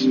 So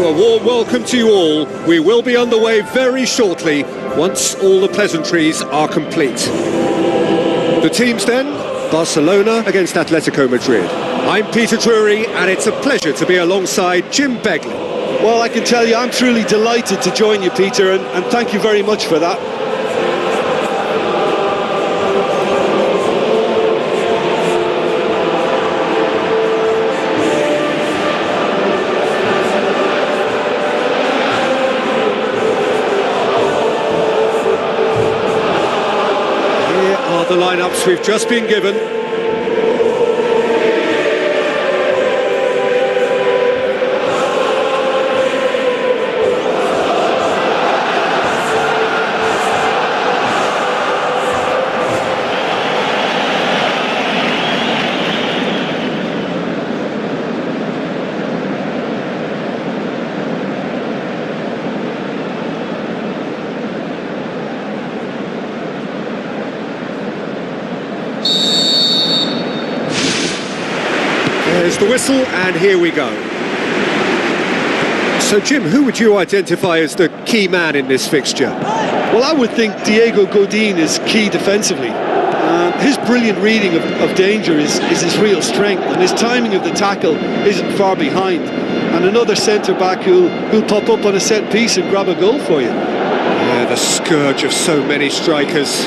a warm welcome to you all. We will be underway very shortly once all the pleasantries are complete. The teams then, Barcelona against Atletico Madrid. I'm Peter Drury and it's a pleasure to be alongside Jim Begley. Well, I can tell you I'm truly delighted to join you, Peter, and thank you very much for that. The lineups we've just been given. There's the whistle, and here we go. So, Jim, who would you identify as the key man in this fixture? Well, I would think Diego Godin is key defensively. His brilliant reading of danger is his real strength, and his timing of the tackle isn't far behind. And another centre-back who'll pop up on a set piece and grab a goal for you. Yeah, the scourge of so many strikers.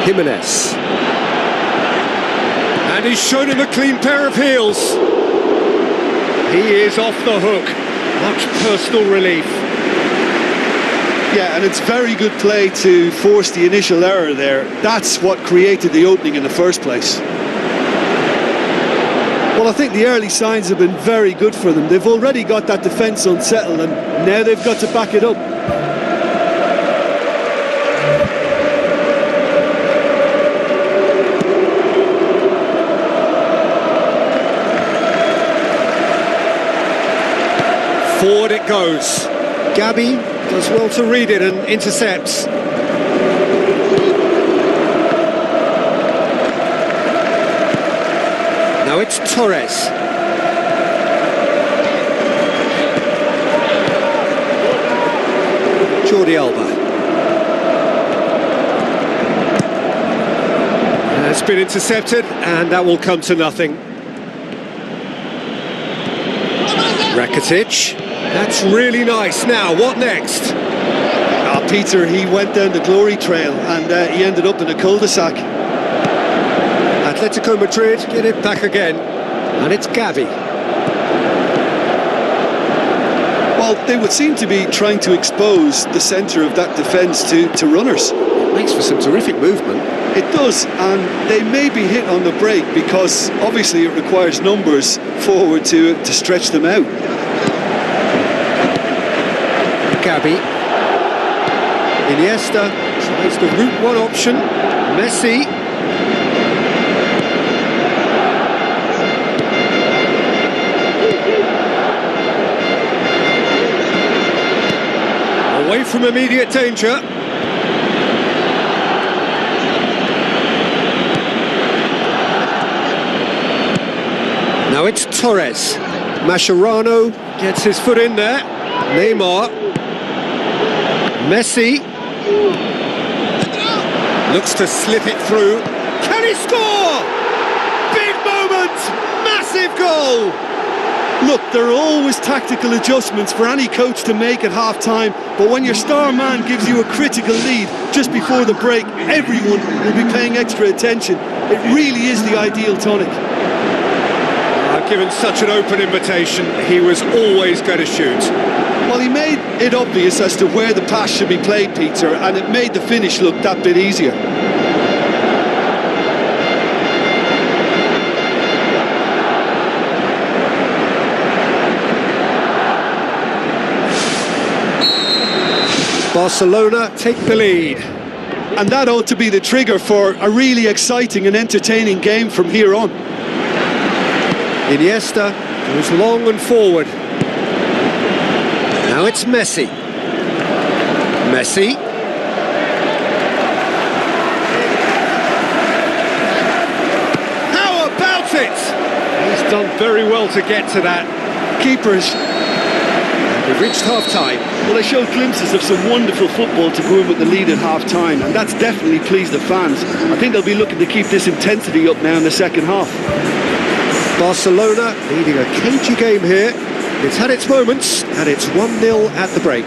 Jimenez. And he's shown him a clean pair of heels. He is off the hook. Much personal relief. Yeah, and it's very good play to force the initial error there. That's what created the opening in the first place. Well, I think the early signs have been very good for them. They've already got that defence unsettled, and now they've got to back it up. Forward it goes. Gabby does well to read it and intercepts. Now it's Torres. Jordi Alba. It's been intercepted and that will come to nothing. Rakitic. That's really nice. Now, what next? Peter, he went down the glory trail and he ended up in a cul-de-sac. Atletico Madrid get it back again, and it's Gavi. Well, they would seem to be trying to expose the centre of that defence to runners. It makes for some terrific movement. It does, and they may be hit on the break because obviously it requires numbers forward to stretch them out. Gabi. Iniesta tries the route one option. Messi. Away from immediate danger. Now it's Torres. Mascherano gets his foot in there. Neymar. Messi. Looks to slip it through. Can he score? Big moment! Massive goal! Look, there are always tactical adjustments for any coach to make at half-time, but when your star man gives you a critical lead just before the break, everyone will be paying extra attention. It really is the ideal tonic. Given such an open invitation, he was always going to shoot. Well, he made it obvious as to where the pass should be played, Peter, and it made the finish look that bit easier. Barcelona take the lead. And that ought to be the trigger for a really exciting and entertaining game from here on. Iniesta goes long and forward. Now it's Messi. Messi. How about it? He's done very well to get to that. Keepers. We've reached half-time. Well, they showed glimpses of some wonderful football to go in with the lead at half-time, and that's definitely pleased the fans. I think they'll be looking to keep this intensity up now in the second half. Barcelona leading a cagey game here. It's had its moments, and it's 1-0 at the break.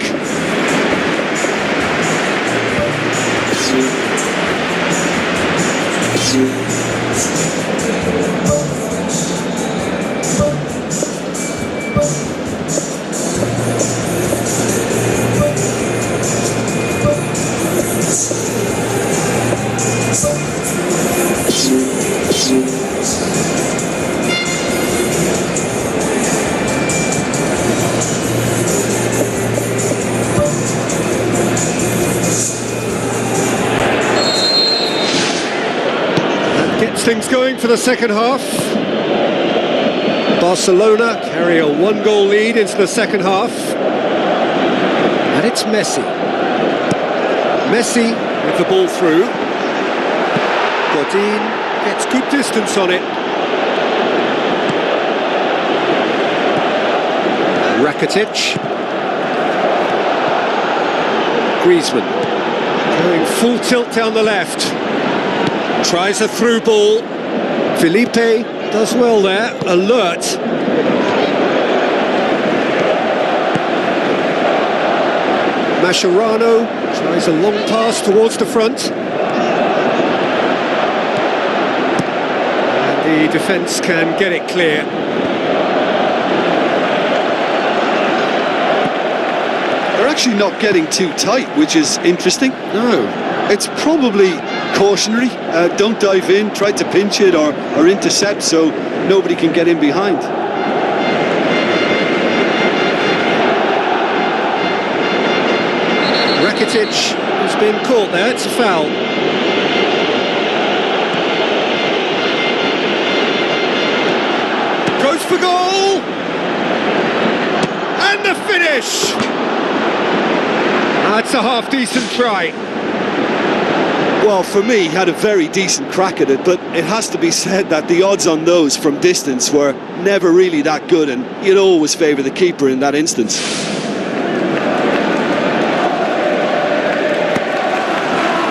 Gets things going for the second half. Barcelona carry a 1-goal lead into the second half. And it's Messi. Messi with the ball through. Godin gets good distance on it. Rakitic. Griezmann going full tilt down the left. Tries a through ball. Felipe does well there, alert. Mascherano tries a long pass towards the front. And the defence can get it clear. They're actually not getting too tight, which is interesting. No. It's probably cautionary. Don't dive in, try to pinch it or intercept so nobody can get in behind. Rakitic has been caught there, it's a foul. Goes for goal! And the finish! That's a half-decent try. Well, for me, he had a very decent crack at it, but it has to be said that the odds on those from distance were never really that good, and you'd always favour the keeper in that instance.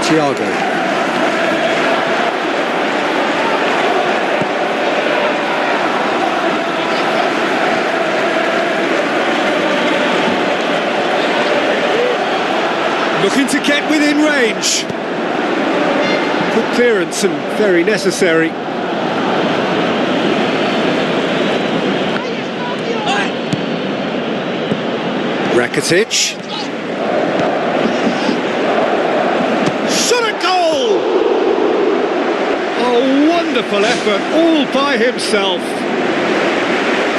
Thiago. Looking to get within range. Good clearance and very necessary. Rakitic. Shot at goal! A wonderful effort, all by himself.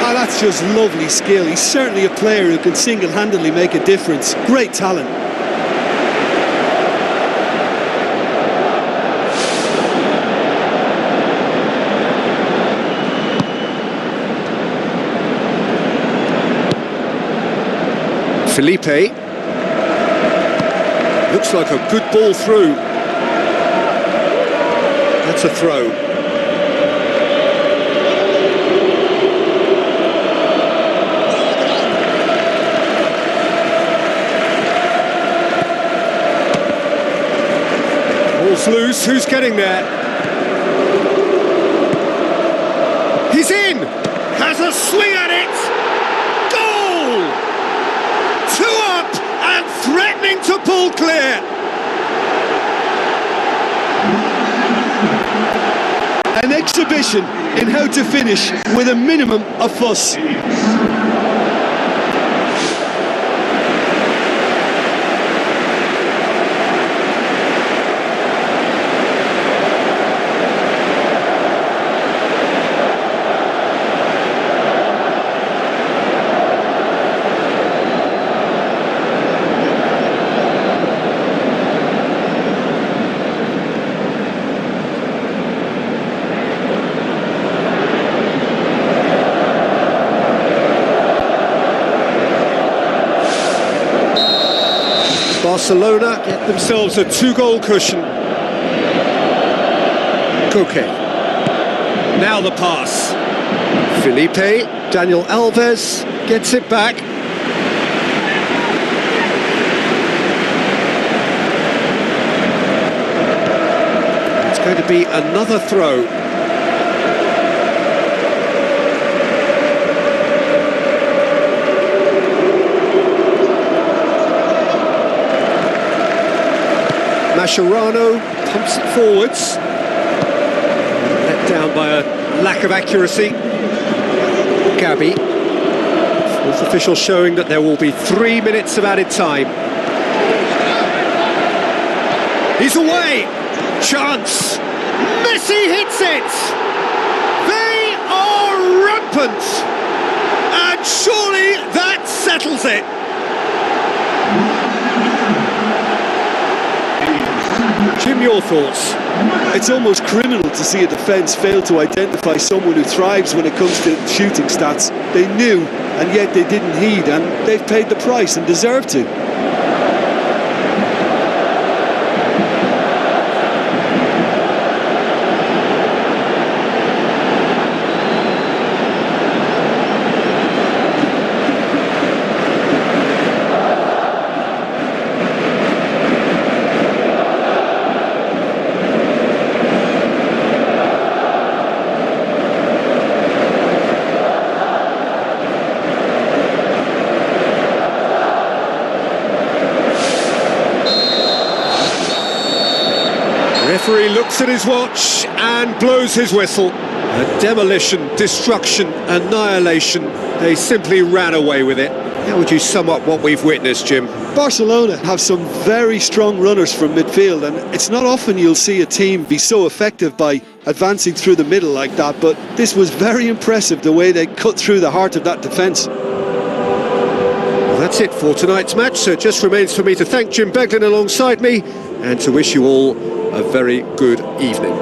Ah, that's just lovely skill. He's certainly a player who can single-handedly make a difference. Great talent. Felipe. Looks like a good ball through. That's a throw. Ball's loose, who's getting there? He's in! Has a swing at it! Goal! Two up and threatening to pull clear. An exhibition in how to finish with a minimum of fuss. Barcelona get themselves a 2-goal cushion. Koke. Now the pass. Felipe, Daniel Alves gets it back. It's going to be another throw. Mascherano pumps it forwards. Let down by a lack of accuracy. Gabi. Fourth official showing that there will be 3 minutes of added time. He's away! Chance! Messi hits it! They are rampant! And surely that settles it! Jim, your thoughts? It's almost criminal to see a defence fail to identify someone who thrives when it comes to shooting stats. They knew, and yet they didn't heed, and they've paid the price and deserve to. Referee looks at his watch and blows his whistle. A demolition, destruction, annihilation. They simply ran away with it. How would you sum up what we've witnessed, Jim? Barcelona have some very strong runners from midfield, and it's not often you'll see a team be so effective by advancing through the middle like that, but this was very impressive the way they cut through the heart of that defence. Well, that's it for tonight's match, so it just remains for me to thank Jim Beglin alongside me and to wish you all a very good evening.